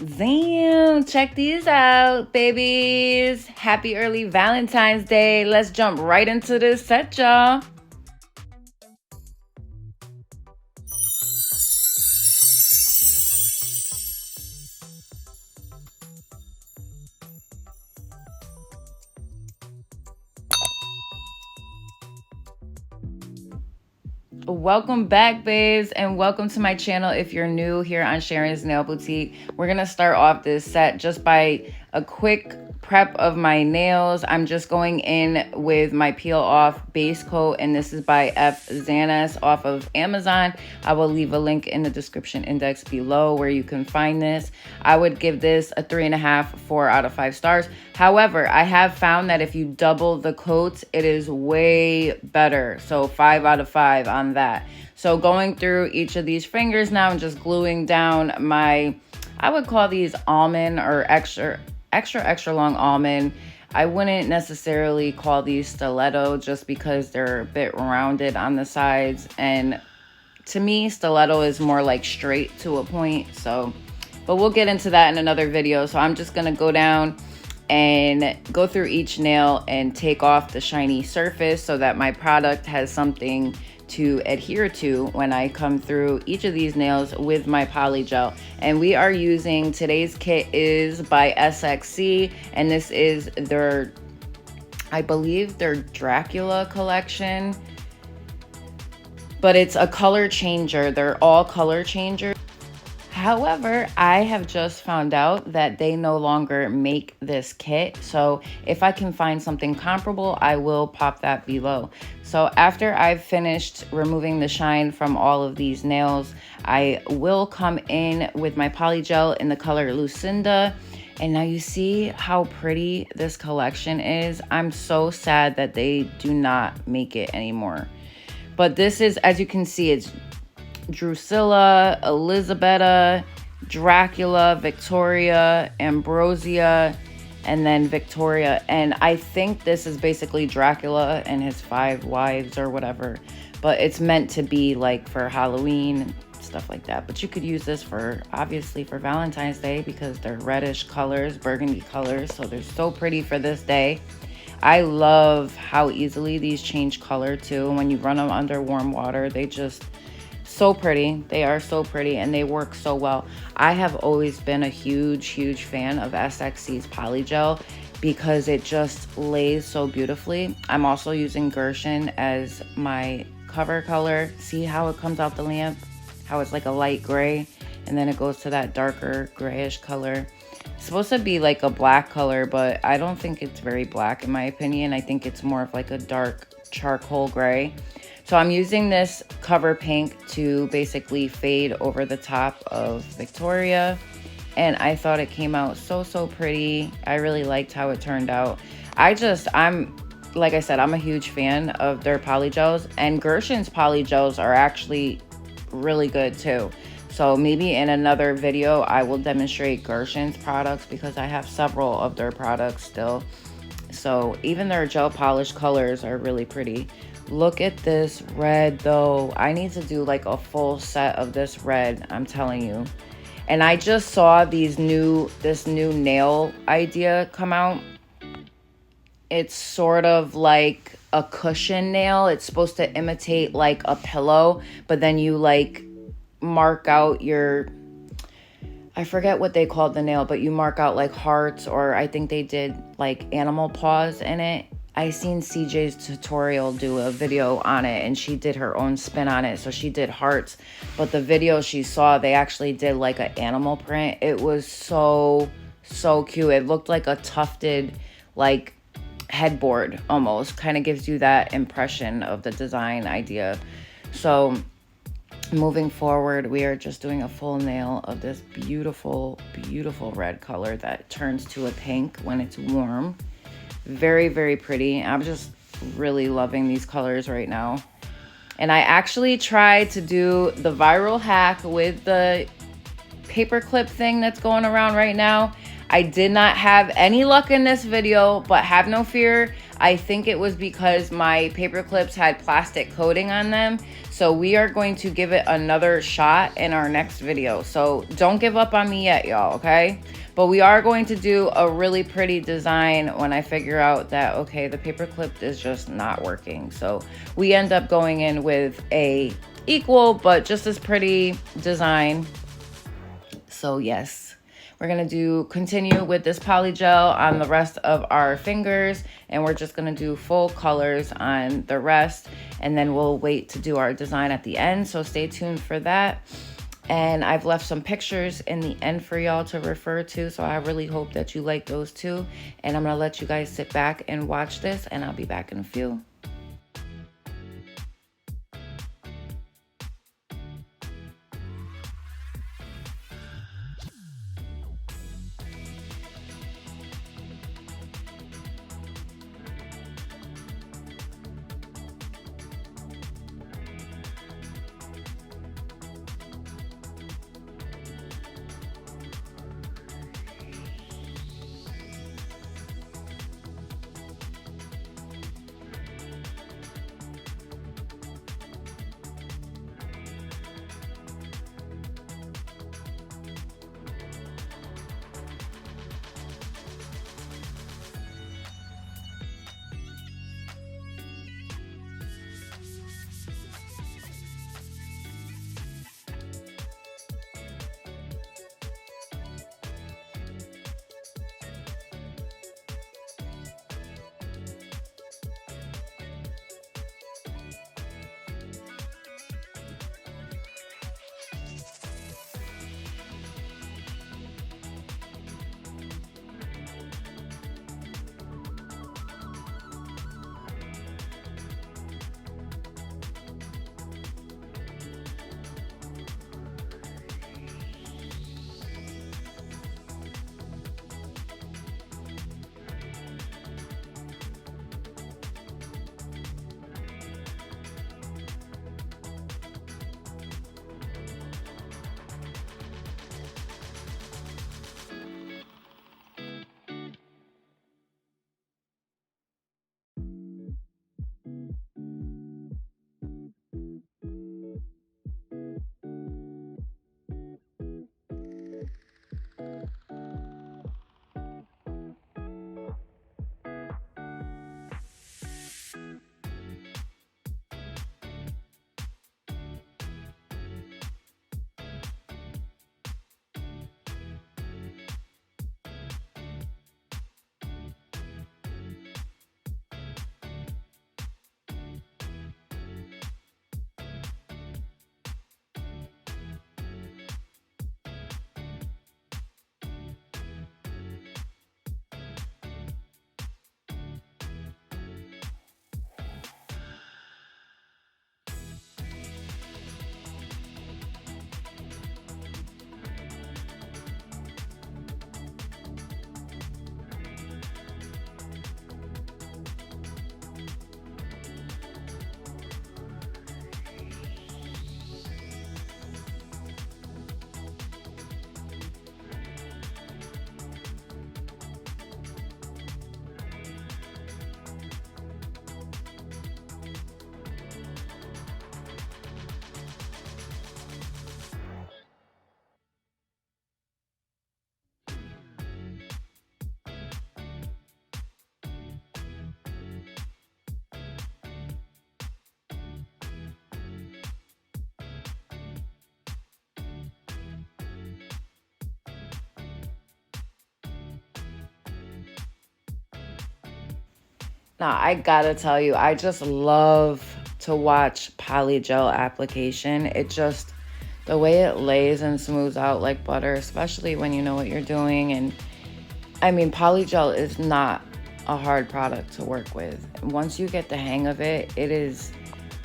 Damn, check these out, babies. Happy early Valentine's Day. Let's jump right into this set, y'all. Welcome back, babes, and welcome to my channel. If you're new here on Sharon's Nail Boutique, we're gonna start off this set just by a quick prep of my nails. I'm just going in with my peel off base coat, and this is by FZANEST off of Amazon. I will leave a link in the description index below where you can find this. I would give this a 3.5, 4 out of 5 stars. However, I have found that if you double the coats, it is way better. So 5 out of 5 on that. So going through each of these fingers now and just gluing down my, I would call these almond or extra long almond. I wouldn't necessarily call these stiletto just because they're a bit rounded on the sides, and to me stiletto is more like straight to a point. So but we'll get into that in another video. So I'm just gonna go down and go through each nail and take off the shiny surface so that my product has something to adhere to when I come through each of these nails with my Polygel. And we are using, today's kit is by SXC, and this is their, I believe their Dracula collection, but it's a color changer. They're all color changers. However, I have just found out that they no longer make this kit. So if I can find something comparable, I will pop that below. So after I've finished removing the shine from all of these nails, I will come in with my Polygel in the color Lucinda. And now you see how pretty this collection is. I'm so sad that they do not make it anymore. But this is, as you can see, it's Drusilla, Elisabetta, Dracula, Victoria, Ambrosia, and then Victoria. And I think this is basically Dracula and his 5 wives or whatever, but it's meant to be like for Halloween and stuff like that. But you could use this for, obviously, for Valentine's Day because they're reddish colors, burgundy colors, so they're so pretty for this day. I love how easily these change color too. When you run them under warm water, they just so pretty. They are so pretty and they work so well. I have always been a huge fan of SXC's Polygel because it just lays so beautifully. I'm also using Gershon as my cover color. See how it comes out the lamp? How it's like a light gray and then it goes to that darker grayish color. It's supposed to be like a black color, but I don't think it's very black in my opinion. I think it's more of like a dark charcoal gray. So I'm using this cover pink to basically fade over the top of Victoria. And I thought it came out so pretty. I really liked how it turned out. I'm, like I said, I'm a huge fan of their Polygels. And Gershon's Polygels are actually really good too. So maybe in another video, I will demonstrate Gershon's products because I have several of their products still. So even their gel polish colors are really pretty. Look at this red though. I need to do like a full set of this red, I'm telling you. And I just saw this new nail idea come out. It's sort of like a cushion nail. It's supposed to imitate like a pillow, but then you like mark out your, I forget what they called the nail, but you mark out like hearts, or I think they did like animal paws in it. I seen CJ's tutorial do a video on it and she did her own spin on it. So she did hearts, but the video she saw, they actually did like an animal print. It was so cute. It looked like a tufted like headboard almost. Kind of gives you that impression of the design idea. So moving forward, we are just doing a full nail of this beautiful red color that turns to a pink when it's warm. Very pretty. I'm just really loving these colors right now. And I actually tried to do the viral hack with the paperclip thing that's going around right now. I did not have any luck in this video, but have no fear. I think it was because my paper clips had plastic coating on them. So we are going to give it another shot in our next video. So don't give up on me yet, y'all, okay? But we are going to do a really pretty design when I figure out that, okay, the paper clip is just not working. So we end up going in with a equal but just as pretty design. So yes, we're gonna continue with this polygel on the rest of our fingers, and we're just gonna do full colors on the rest, and then we'll wait to do our design at the end. So stay tuned for that. And I've left some pictures in the end for y'all to refer to, so I really hope that you like those too. And I'm gonna let you guys sit back and watch this, and I'll be back in a few. Now, I gotta tell you, I just love to watch polygel application. It just, the way it lays and smooths out like butter, especially when you know what you're doing. And I mean, polygel is not a hard product to work with. Once you get the hang of it, it is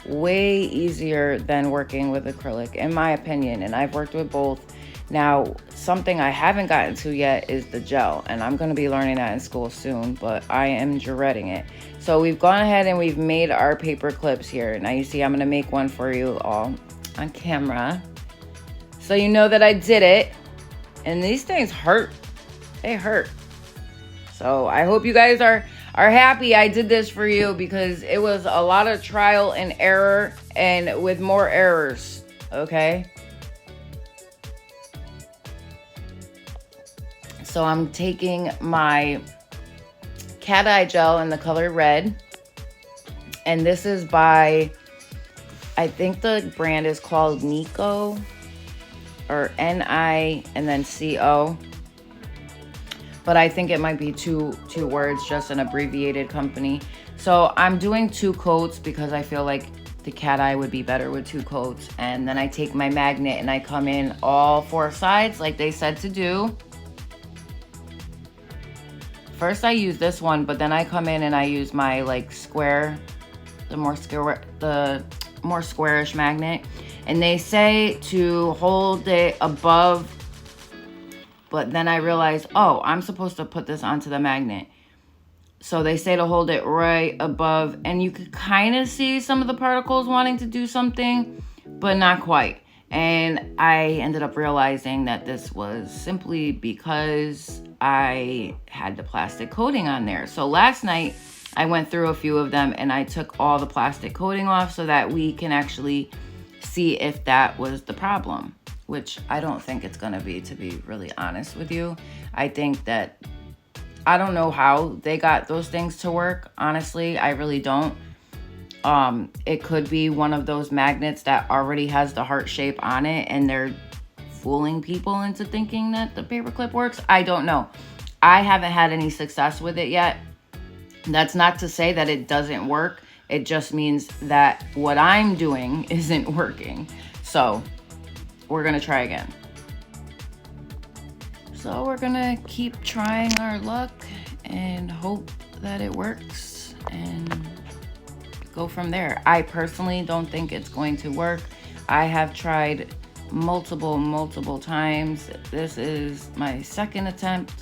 way easier than working with acrylic, in my opinion. And I've worked with both. Now, something I haven't gotten to yet is the gel, and I'm going to be learning that in school soon, but I am dreading it. So we've gone ahead and we've made our paper clips here. Now you see I'm going to make one for you all on camera, so you know that I did it. And these things hurt. They hurt. So I hope you guys are happy I did this for you, because it was a lot of trial and error and with more errors, okay? So I'm taking my cat eye gel in the color red, and this is by, I think the brand is called Nico, or N-I and then C-O. But I think it might be two words, just an abbreviated company. So I'm doing 2 coats because I feel like the cat eye would be better with 2 coats. And then I take my magnet and I come in all 4 sides like they said to do. First I use this one, but then I come in and I use my like square, the more squarish magnet. And they say to hold it above, but then I realized, oh, I'm supposed to put this onto the magnet. So they say to hold it right above, and you could kind of see some of the particles wanting to do something, but not quite. And I ended up realizing that this was simply because I had the plastic coating on there. So last night I went through a few of them and I took all the plastic coating off so that we can actually see if that was the problem, which I don't think it's gonna be, to be really honest with you. I think that, I don't know how they got those things to work, honestly, I really don't. It could be one of those magnets that already has the heart shape on it and they're fooling people into thinking that the paperclip works. I don't know. I haven't had any success with it yet. That's not to say that it doesn't work. It just means that what I'm doing isn't working. So we're gonna try again. So we're gonna keep trying our luck and hope that it works and go from there. I personally don't think it's going to work. I have tried multiple times. This is my 2nd attempt,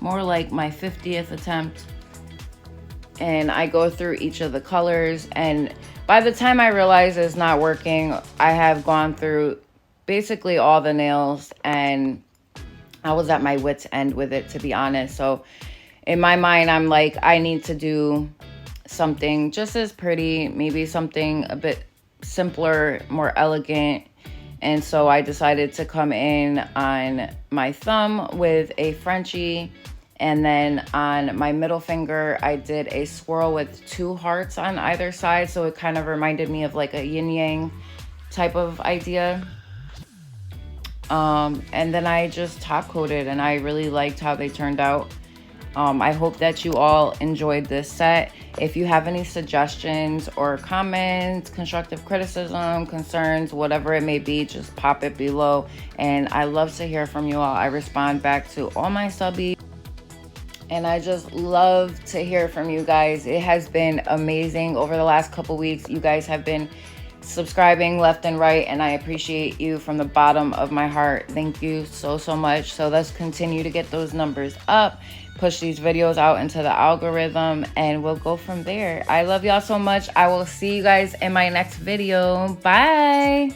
more like my 50th attempt. And I go through each of the colors, and by the time I realize it's not working, I have gone through basically all the nails and I was at my wit's end with it, to be honest. So in my mind, I'm like, I need to do something just as pretty, maybe something a bit simpler, more elegant. And so I decided to come in on my thumb with a Frenchie, and then on my middle finger I did a swirl with 2 hearts on either side, so it kind of reminded me of like a yin yang type of idea. And then I just top coated, and I really liked how they turned out. I hope that you all enjoyed this set. If you have any suggestions or comments, constructive criticism, concerns, whatever it may be, just pop it below. And I love to hear from you all. I respond back to all my subbies, and I just love to hear from you guys. It has been amazing over the last couple weeks. You guys have been subscribing left and right, and I appreciate you from the bottom of my heart. Thank you so much. So let's continue to get those numbers up, push these videos out into the algorithm, and we'll go from there. I love y'all so much. I will see you guys in my next video. Bye.